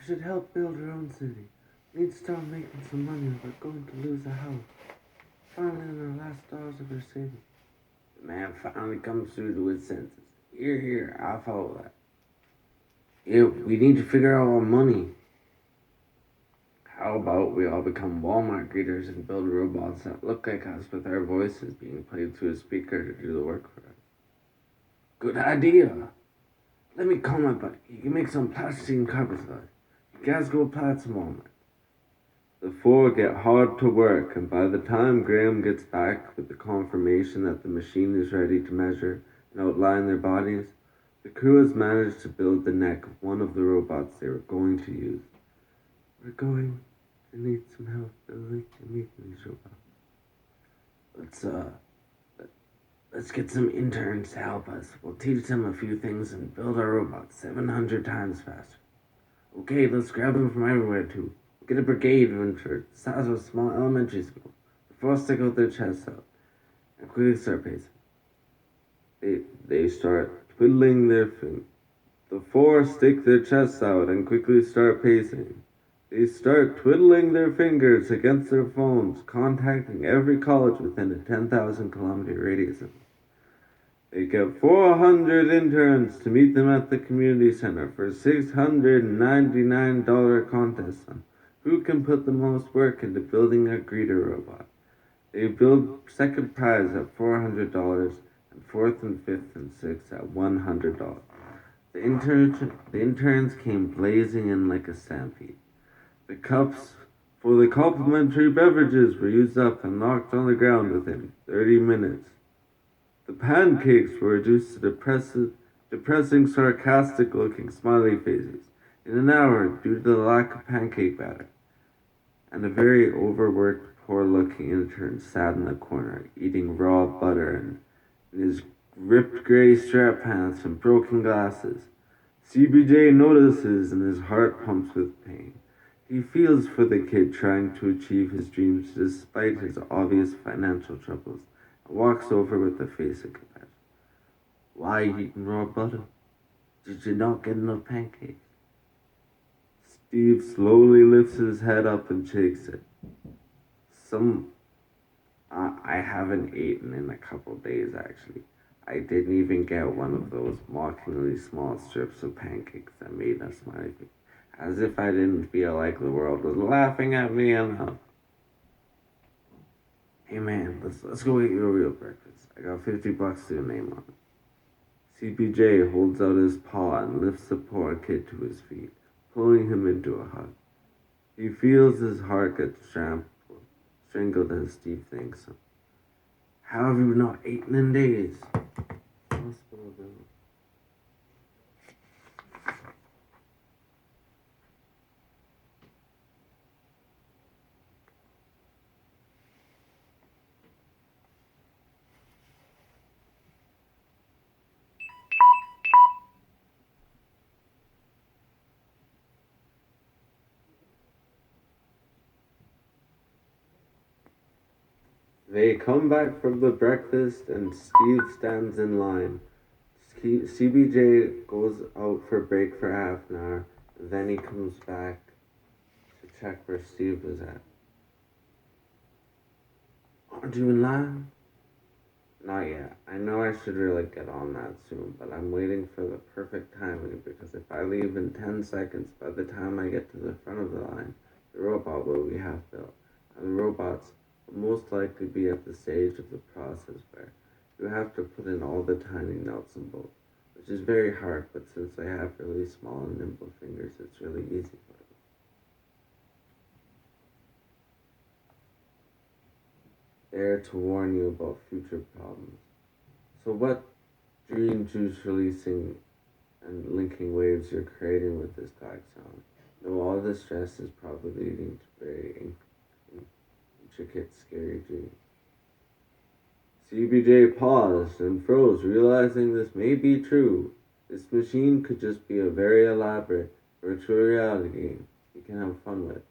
should help build our own city. We need to start making some money or we're going to lose our house. Finally, in our last dollars of our savings. The man finally comes through to his senses. Here, I'll follow that. Yeah, we need to figure out our money. How about we all become Walmart greeters and build robots that look like us with our voices being played through a speaker to do the work for us? Good idea. Let me call my buddy. He can make some plasticine carpet slides. You guys go apply at some Walmart. The four get hard to work, and by the time Graham gets back with the confirmation that the machine is ready to measure and outline their bodies, the crew has managed to build the neck of one of the robots they were going to use. We're going to need some help building and making these robots. Let's get some interns to help us. We'll teach them a few things and build our robots 700 times faster. Okay, let's grab them from everywhere too. Get a brigade of them the size of a small elementary school. Before stick out their chests out and quickly start pacing. They start twiddling their fingers. The four stick their chests out and quickly start pacing. They start twiddling their fingers against their phones, contacting every college within a 10,000-kilometer radius of them. They get 400 interns to meet them at the community center for a $699 contest on who can put the most work into building a greeter robot. They build second prize at $400 and fourth and fifth and sixth at $100. The interns came blazing in like a stampede. The cups for the complimentary beverages were used up and knocked on the ground within 30 minutes. The pancakes were reduced to depressing, sarcastic-looking smiley faces in an hour due to the lack of pancake batter. And a very overworked, poor-looking intern sat in the corner, eating raw butter in his ripped gray strap pants and broken glasses. CBJ notices and his heart pumps with pain. He feels for the kid trying to achieve his dreams despite his obvious financial troubles and walks over with a face of compassion. Why eating raw butter? Did you not get enough pancakes? Steve slowly lifts his head up and shakes it. I haven't eaten in a couple days, actually. I didn't even get one of those mockingly small strips of pancakes that made a smiley face, as if I didn't feel like the world was laughing at me enough. Hey man, let's go get you a real breakfast. I got $50 to your name on it. CPJ holds out his paw and lifts the poor kid to his feet, pulling him into a hug. He feels his heart get strangled as Steve thanks him. How have you not eaten in days? Hospital bill. They come back from the breakfast and Steve stands in line. CBJ goes out for break for half an hour, then he comes back to check where Steve is at. Aren't you in line? Not yet. I know I should really get on that soon, but I'm waiting for the perfect timing because if I leave in 10 seconds, by the time I get to the front of the line, the robot will be half built. And the robots will most likely be at the stage of the process where you have to put in all the tiny nuts and bolts, which is very hard, but since I have really small and nimble fingers, it's really easy for them. There to warn you about future problems. So what dream juice releasing and linking waves you're creating with this klaxon? No, all this stress is probably leading to very intricate, scary dreams. CBJ paused and froze, realizing this may be true. This machine could just be a very elaborate virtual reality game he can have fun with,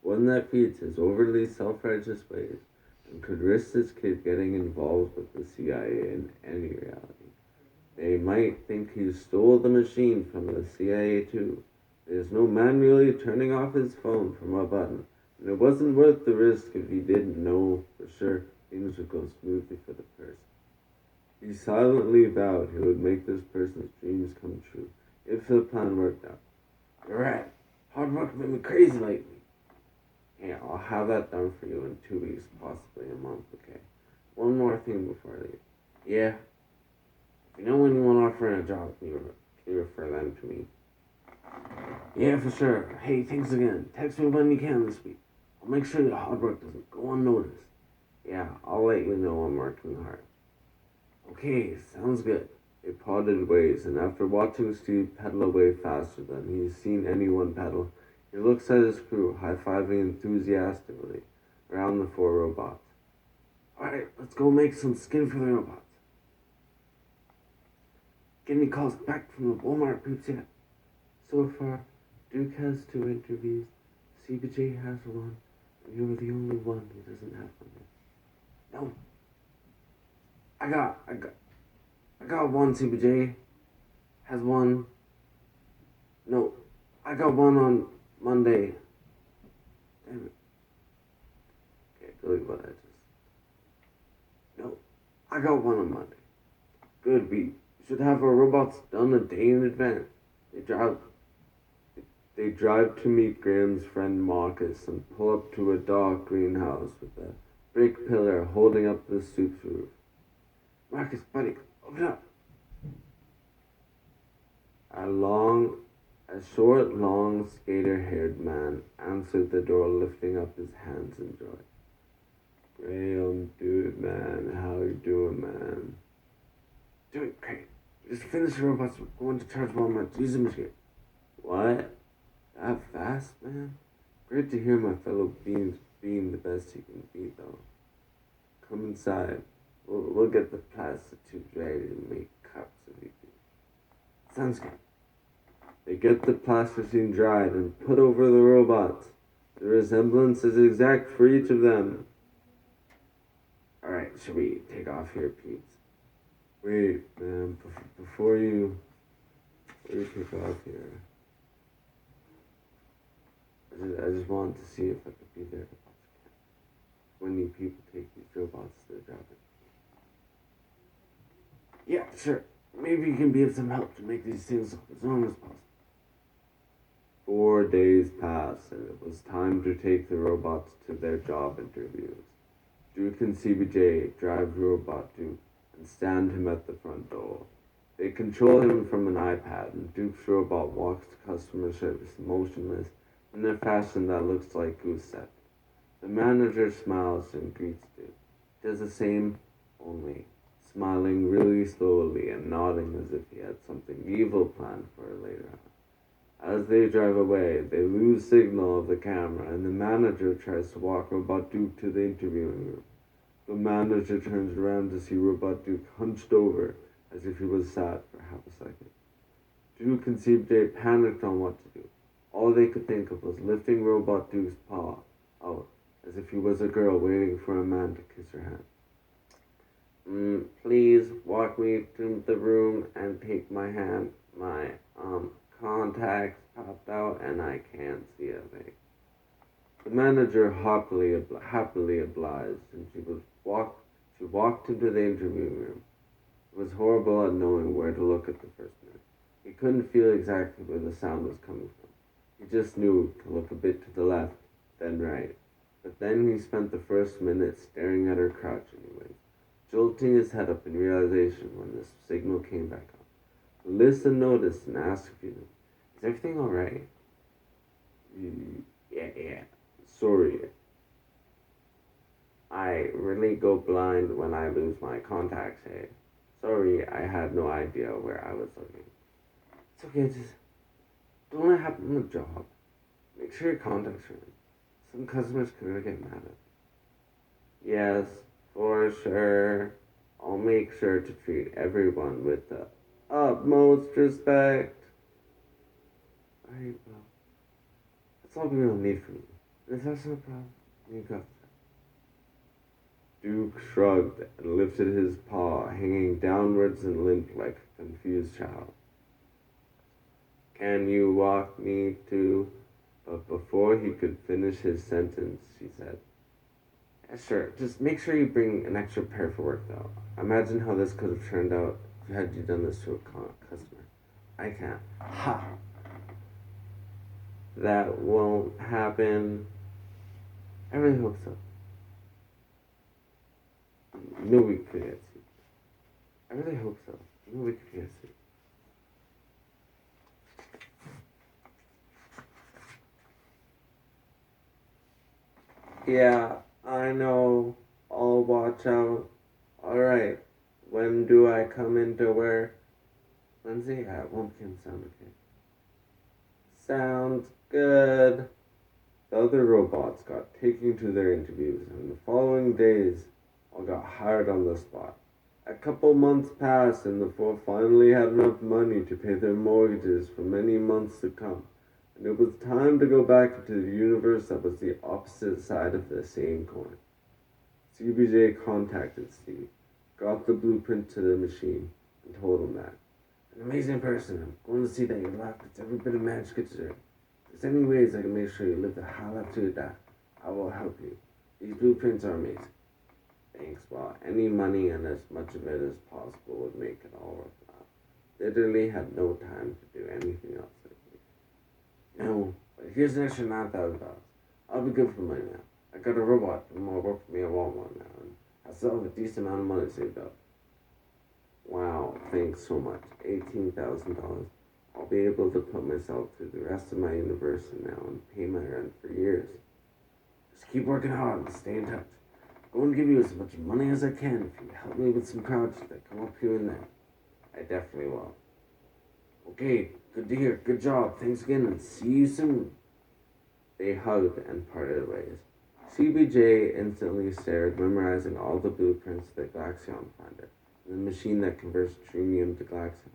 one that feeds his overly self-righteous ways and could risk this kid getting involved with the CIA in any reality. They might think he stole the machine from the CIA too, There's no manually turning off his phone from a button, and it wasn't worth the risk if he didn't know for sure things would go smoothly for the person. He silently vowed he would make this person's dreams come true if the plan worked out. You're right. Hard work made me crazy lately. Yeah, I'll have that done for you in 2 weeks, possibly a month, okay? One more thing before I leave. Yeah, if you know anyone offering a job, can you refer them to me? Yeah, for sure. Hey, thanks again. Text me when you can this week. I'll make sure your hard work doesn't go unnoticed. Yeah, I'll let you know I'm working hard. Okay, sounds good. They parted ways, and after watching Steve pedal away faster than he's seen anyone pedal, he looks at his crew, high-fiving enthusiastically around the four robots. Alright, let's go make some skin for the robots. Get any calls back from the Walmart groups yet? So far, Duke has 2 interviews, CBJ has one, and you're the only one who doesn't have one yet. No. I got one, CBJ. Has one. No, I got one on Monday. Damn it. Can't believe what I just. No, I got one on Monday. Good, we should have our robots done a day in advance. They drive. They drive to meet Graham's friend Marcus and pull up to a dark greenhouse with a brick pillar holding up the soup's roof. Marcus, buddy, open up. A short, long, skater-haired man answered the door, lifting up his hands in joy. Graham, dude, man, how you doing, man? Doing great. Just finished the robots. We're going to charge Walmart. Use them here. What? That fast, man? Great to hear my fellow beings being the best he can be, though. Come inside. We'll get the plastic tubes ready to make cups of you. Sounds good. They get the plasticine dried and put over the robots. The resemblance is exact for each of them. Alright, should we take off here, Pete? Wait, man, before you take off here, I just wanted to see if I could be there to watch when you people take these robots to the job. Yeah, sure. Maybe you can be of some help to make these things look as long as possible. 4 days passed, and it was time to take the robots to their job interviews. Duke and CBJ drive Robot Duke and stand him at the front door. They control him from an iPad, and Duke's robot walks to customer service motionless in a fashion that looks like goose step. The manager smiles and greets Duke. Does the same, only smiling really slowly and nodding as if he had something evil planned for her later on. As they drive away, they lose signal of the camera, and the manager tries to walk Robot Duke to the interviewing room. The manager turns around to see Robot Duke hunched over, as if he was sad for half a second. Duke and CJ panicked on what to do. All they could think of was lifting Robot Duke's paw out, as if he was a girl waiting for a man to kiss her hand. Please walk me to the room and take my hand. My, contacts popped out and I can't see a thing. The manager happily obliged, and she walked into the interviewing room. It was horrible at knowing where to look at the first minute. He couldn't feel exactly where the sound was coming from. He just knew to look a bit to the left, then right. But then he spent the first minute staring at her crotch anyways, jolting his head up in realization when the signal came back on. Listen, noticed, and asked if you knew. Is everything alright? Yeah. Sorry. I really go blind when I lose my contacts, hey. Sorry, I had no idea where I was looking. It's okay, just don't let it happen on the job. Make sure your contacts are in. Some customers could really get mad at it. Yes, for sure. I'll make sure to treat everyone with the utmost respect. Alright, well, that's all we'll need from you. And if that's no problem, you got that. Duke shrugged and lifted his paw, hanging downwards and limp like a confused child. Can you walk me to... But before he could finish his sentence, she said, "Yeah, sure, just make sure you bring an extra pair for work, though. Imagine how this could have turned out had you done this to a customer." "I can't." "Ha! That won't happen." "I really hope so." "No, we could get sued." "I really hope so." "No, we could get sued." "Yeah, I know. I'll watch out." "Alright, when do I come into work?" "Lindsay, at 1 p.m. sound okay?" "Sounds good." The other robots got taken to their interviews, and in the following days, all got hired on the spot. A couple months passed, and the four finally had enough money to pay their mortgages for many months to come. And it was time to go back into the universe that was the opposite side of the same coin. CBJ contacted Steve, got the blueprint to the machine, and told him that. "An amazing person. I'm going to see that your life gets every bit of magic it deserves. If there's any ways I can make sure you live the hell up to your death, I will help you. These blueprints are amazing." "Thanks, well, any money and as much of it as possible would make it all worthwhile. Literally had no time to do anything else lately." "No, but here's an extra $9,000. I'll be good for money now. I got a robot doing more work for me at Walmart now, and I still have a decent amount of money saved up." "Wow, thanks so much. $18,000. I'll be able to put myself through the rest of my university now and pay my rent for years. Just keep working hard and stay in touch. I'm going to give you as much money as I can if you help me with some projects that come up here and there." "I definitely will." "Okay, good to hear. Good job. Thanks again, and see you soon." They hugged and parted ways. CBJ instantly started memorizing all the blueprints of the Glaxion finder, and the machine that converts Trinium to Glaxion.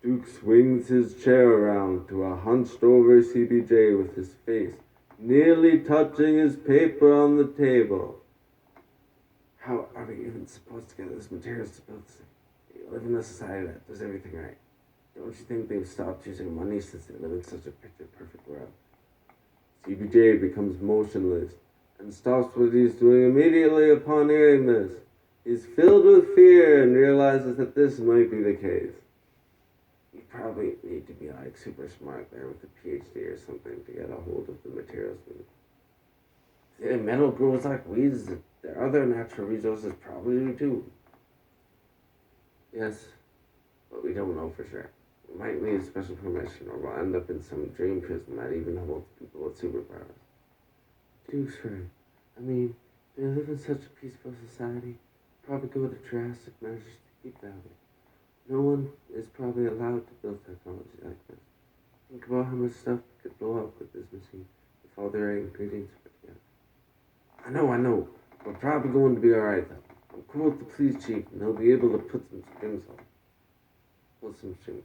Duke swings his chair around to a hunched over CBJ with his face nearly touching his paper on the table. "How are we even supposed to get this materials to build this thing? You live in a society that does everything right. Don't you think they've stopped using money since they live in such a picture-perfect world?" CBJ becomes motionless and stops what he's doing immediately upon hearing this. He's filled with fear and realizes that this might be the case. You probably need to be like super smart there with a PhD or something to get a hold of the materials we need. If metal grows like weeds, there are other natural resources probably do too. "Yes, but we don't know for sure. We might need special permission, or we'll end up in some dream prison that even holds people with superpowers." Duke's right. I mean, they live in such a peaceful society. Probably go to drastic measures to keep that way. No one is probably allowed to build technology like this. Think about how much stuff could blow up with this machine if all the right ingredients were together. I know. We're probably going to be alright though. I'm cool with the police chief, and he'll be able to put some strings on. Pull some strings.